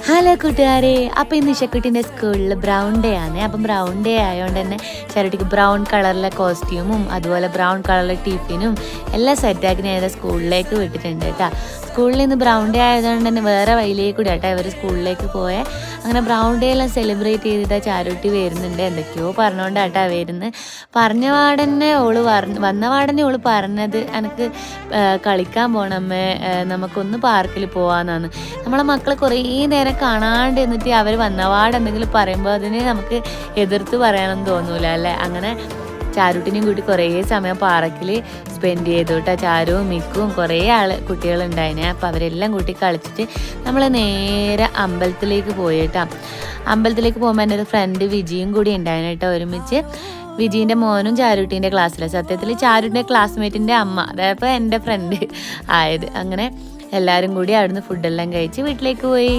Hello കൂട്ടുകാരെ, അപ്പോൾ ഇന്ന് ഇഷക്കുട്ടീൻ്റെ സ്കൂളിൽ ബ്രൗൺ ഡേ ആണ്. അപ്പം ബ്രൗൺ ഡേ ആയതുകൊണ്ട് തന്നെ ചാരുട്ടിക്ക് ബ്രൗൺ കളറിലെ കോസ്റ്റ്യൂമും അതുപോലെ ബ്രൗൺ കളറിലെ ടിഫിനും എല്ലാം സെറ്റാക്കി ഞാൻ സ്കൂളിലേക്ക് വിട്ടിട്ടുണ്ട് കേട്ടോ. സ്കൂളിൽ നിന്ന് ബ്രൗൺ ഡേ ആയതുകൊണ്ട് തന്നെ വേറെ വഴിയിലേക്ക് കൂടി കേട്ടോ ഇവർ സ്കൂളിലേക്ക് പോയേ. അങ്ങനെ ബ്രൗൺ ഡേ എല്ലാം സെലിബ്രേറ്റ് ചെയ്തിട്ട് ചാരുട്ടി വരുന്നുണ്ട്. എന്തൊക്കെയോ പറഞ്ഞുകൊണ്ട് കേട്ടോ വരുന്നത്. പറഞ്ഞ പാടന്നെ വന്ന പാടന്നെ ഓള് പറഞ്ഞത് എനിക്ക് കളിക്കാൻ പോകണമ്മേ, നമുക്കൊന്ന് പാർക്കിൽ പോവാന്നാണ്. നമ്മളെ മക്കൾ കുറേ നേരം കാണാണ്ട് എന്നിട്ട് അവർ വന്നപാട് എന്തെങ്കിലും പറയുമ്പോൾ അതിന് നമുക്ക് എതിർത്ത് പറയാനൊന്നും തോന്നൂല അല്ലേ. അങ്ങനെ ചാരുട്ടിനെയും കൂട്ടി കുറേ സമയം പാർക്കിൽ സ്പെൻഡ് ചെയ്തു കേട്ടോ. ചാരുവും മിക്കും കുറേ കുട്ടികളുണ്ടായിനെ. അപ്പോൾ അവരെല്ലാം കൂട്ടി കളിച്ചിട്ട് നമ്മൾ നേരെ അമ്പലത്തിലേക്ക് പോയി കേട്ടോ. അമ്പലത്തിലേക്ക് പോകുമ്പോൾ എൻ്റെ ഒരു ഫ്രണ്ട് വിജിയും കൂടി ഉണ്ടായിന് കേട്ടോ. ഒരുമിച്ച് വിജീൻ്റെ മോനും ചാരുട്ടീൻ്റെ ക്ലാസ്സിലാണ്. സത്യത്തിൽ ചാരുട്ടിൻ്റെ ക്ലാസ്മേറ്റിൻ്റെ അമ്മ, അതായത് എൻ്റെ ഫ്രണ്ട് ആയത്. അങ്ങനെ എല്ലാവരും കൂടി അവിടുന്ന് ഫുഡെല്ലാം കഴിച്ച് വീട്ടിലേക്ക് പോയി.